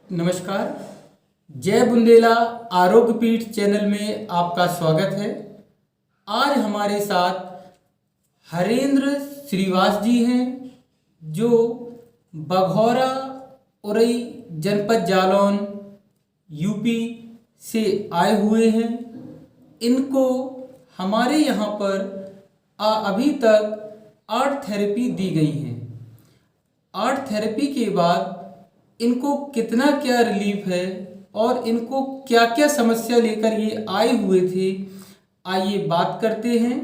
नमस्कार। जय बुंदेला आरोग्य पीठ चैनल में आपका स्वागत है। आज हमारे साथ हरेंद्र श्रीवास जी हैं जो बघौरा उरई जनपद जालौन यूपी से आए हुए हैं। इनको हमारे यहाँ पर अभी तक आर्ट थेरेपी दी गई है। आर्ट थेरेपी के बाद इनको कितना क्या रिलीफ है और इनको क्या क्या समस्या लेकर ये आए हुए थे, आइए बात करते हैं।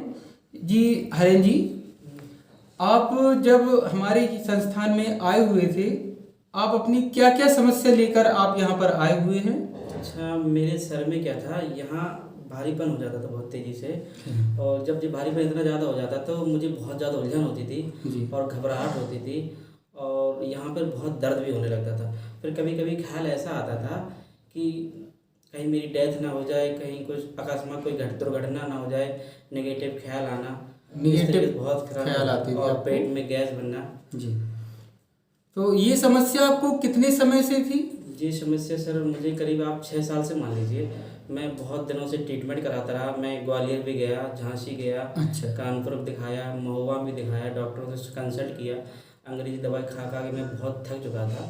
जी हरेंद्र जी, आप जब हमारे संस्थान में आए हुए थे, आप अपनी क्या क्या समस्या लेकर आप यहाँ पर आए हुए हैं? अच्छा, मेरे सर में क्या था, यहाँ भारीपन हो जाता था बहुत तेज़ी से। और जब भारीपन इतना ज़्यादा हो जाता तो मुझे बहुत ज़्यादा उलझन होती थी और घबराहट होती थी और यहाँ पर बहुत दर्द भी होने लगता था। फिर कभी कभी ख्याल ऐसा आता था कि कहीं मेरी डेथ ना हो जाए, कहीं कुछ अकस्मात कोई दुर्घटना ना हो जाए, नेगेटिव ख्याल आना, नेगेटिव बहुत ख्याल आते थे और आपको? पेट में गैस बनना। जी, तो ये समस्या आपको कितने समय से थी? जी, समस्या सर मुझे करीब आप 6 साल से मान लीजिए। मैं बहुत दिनों से ट्रीटमेंट कराता रहा। मैं ग्वालियर भी गया, झांसी गया, अच्छा। कानपुर भी दिखाया, महोबा भी दिखाया, डॉक्टरों से कंसल्ट किया। अंग्रेजी दवाई खा खा के मैं बहुत थक चुका था।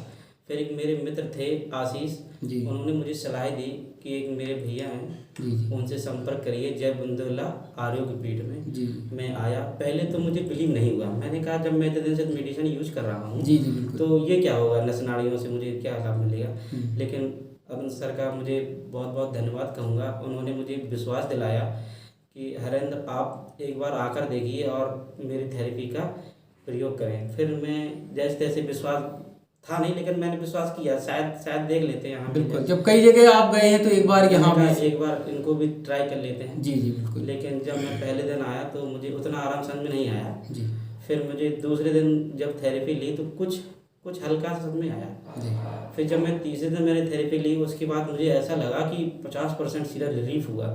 फिर एक मेरे मित्र थे आशीष जी। उन्होंने मुझे सलाह दी कि एक मेरे भैया हैं, जी जी उनसे संपर्क करिए जय बुंदेला आरोग्य पीठ में। जी मैं आया, पहले तो मुझे बिलीव नहीं हुआ। मैंने कहा जब मैं इतने दिन से मेडिसिन यूज कर रहा हूँ जी जी बिल्कुल। तो ये क्या होगा, नस नाड़ियों से मुझे क्या लाभ मिलेगा। हम्म। लेकिन अब सर का मुझे बहुत बहुत धन्यवाद कहूँगा। उन्होंने मुझे विश्वास दिलाया कि हरेंद्र आप एक बार आकर देखिए और मेरी थेरेपी का प्रयोग करें। फिर मैं जैसे तैसे, विश्वास था नहीं लेकिन मैंने विश्वास किया, शायद शायद देख लेते हैं यहाँ बिल्कुल, जब कई जगह आप गए हैं तो एक बार यहाँ पे भी एक बार इनको भी ट्राई कर लेते हैं। जी जी बिल्कुल। लेकिन जब मैं पहले दिन आया तो मुझे उतना आराम समझ में नहीं आया। जी फिर मुझे दूसरे दिन जब थेरेपी ली तो कुछ हल्का समझ में आया। जी फिर जब मैं तीसरे दिन मैंने थेरेपी ली, उसके बाद मुझे ऐसा लगा कि 50% सीधा रिलीफ हुआ।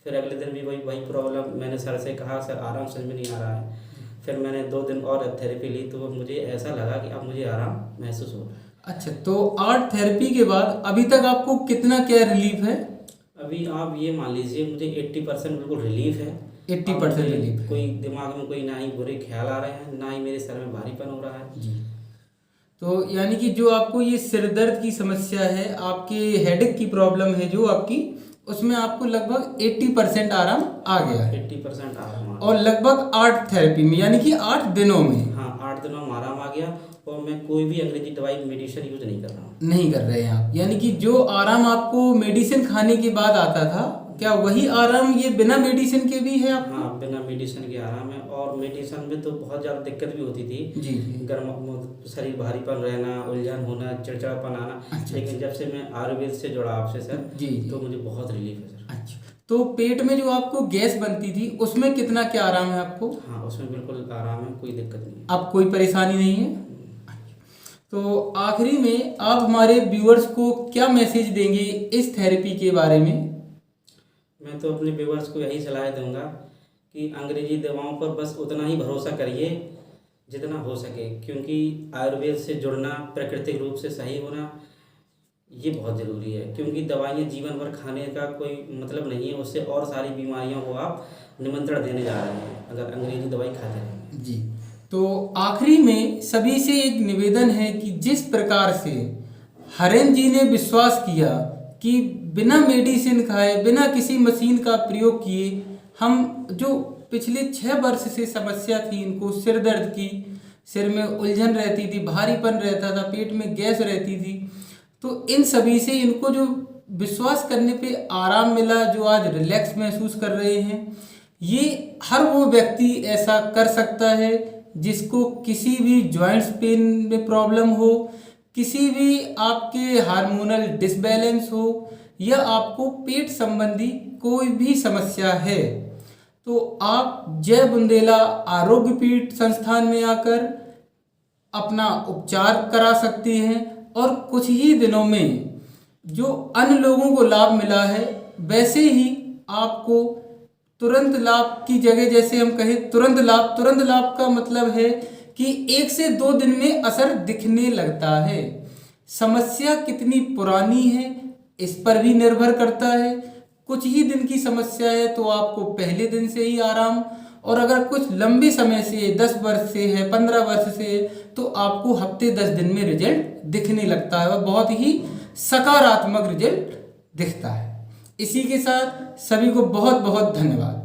फिर अगले दिन भी वही प्रॉब्लम, मैंने सर से कहा सर आराम समझ में नहीं आ रहा है। फिर मैंने 2 दिन और थेरेपी ली तो मुझे ऐसा लगा कि अब मुझे आराम महसूस हो रहा है। अच्छा, तो आर्ट थेरेपी के बाद अभी तक आपको कितना क्या रिलीफ है? अभी आप ये मान लीजिए मुझे 80% बिल्कुल रिलीफ है। 80% रिलीफ है। कोई दिमाग में कोई ना ही बुरे ख्याल आ रहे हैं, ना ही मेरे सर में भारीपन हो रहा है। जी, तो यानी कि जो आपको ये सिर दर्द की समस्या है, आपके हेडेक की प्रॉब्लम है जो आपकी, उसमें आपको लगभग 80% आराम आ गया है। 80% आराम आ और लगभग आर्ट थेरेपी में यानी कि 8 दिनों में? हाँ, 8 दिनों में आराम आ गया और मैं कोई भी अंग्रेजी दवाई मेडिसिन यूज नहीं कर रहा हूँ। नहीं कर रहे हैं आप? यानी कि जो आराम आपको मेडिसिन खाने के बाद आता था, क्या वही आराम ये बिना मेडिसिन के भी है आपको? हाँ, बिना मेडिसिन के आराम है। और मेडिसिन में तो बहुत ज़्यादा दिक्कत भी होती थी। जी जी। गर्म शरीर भारीपन रहना, उलझन होना, चिड़चिड़ापन आना। अच्छा, लेकिन जब से मैं आयुर्वेद से जुड़ा आपसे सर, जी जी। तो मुझे बहुत रिलीफ है सर। अच्छा, तो पेट में जो आपको गैस बनती थी उसमें कितना क्या आराम है आपको? हाँ, उसमें बिल्कुल आराम है, कोई दिक्कत नहीं है। अब कोई परेशानी नहीं है? तो आखिरी में आप हमारे व्यूअर्स को क्या मैसेज देंगे इस थेरेपी के बारे में? मैं तो अपने व्यूअर्स को यही सलाह दूंगा कि अंग्रेजी दवाओं पर बस उतना ही भरोसा करिए जितना हो सके, क्योंकि आयुर्वेद से जुड़ना, प्राकृतिक रूप से सही होना ये बहुत ज़रूरी है। क्योंकि दवाइयाँ जीवन भर खाने का कोई मतलब नहीं है, उससे और सारी बीमारियों को आप निमंत्रण देने जा रहे हैं अगर अंग्रेजी दवाई खाते रहें। जी, तो आखिरी में सभी से एक निवेदन है कि जिस प्रकार से हरेंद्र जी ने विश्वास किया कि बिना मेडिसिन खाए, बिना किसी मशीन का प्रयोग किए, हम जो पिछले 6 वर्ष से समस्या थी इनको सिर दर्द की, सिर में उलझन रहती थी, भारीपन रहता था, पेट में गैस रहती थी, तो इन सभी से इनको जो विश्वास करने पे आराम मिला, जो आज रिलैक्स महसूस कर रहे हैं, ये हर वो व्यक्ति ऐसा कर सकता है जिसको किसी भी जॉइंट्स पेन में प्रॉब्लम हो, किसी भी आपके हार्मोनल डिसबैलेंस हो, या आपको पेट संबंधी कोई भी समस्या है, तो आप जय बुंदेला आरोग्य पीठ संस्थान में आकर अपना उपचार करा सकते हैं। और कुछ ही दिनों में जो अन्य लोगों को लाभ मिला है, वैसे ही आपको तुरंत लाभ की जगह, जैसे हम कहें तुरंत लाभ का मतलब है कि 1 से 2 दिन में असर दिखने लगता है। समस्या कितनी पुरानी है इस पर भी निर्भर करता है। कुछ ही दिन की समस्या है तो आपको पहले दिन से ही आराम, और अगर कुछ लंबे समय से 10 वर्ष से है, 15 वर्ष से है, तो आपको हफ्ते 10 दिन में रिजल्ट दिखने लगता है और बहुत ही सकारात्मक रिजल्ट दिखता है। इसी के साथ सभी को बहुत बहुत धन्यवाद।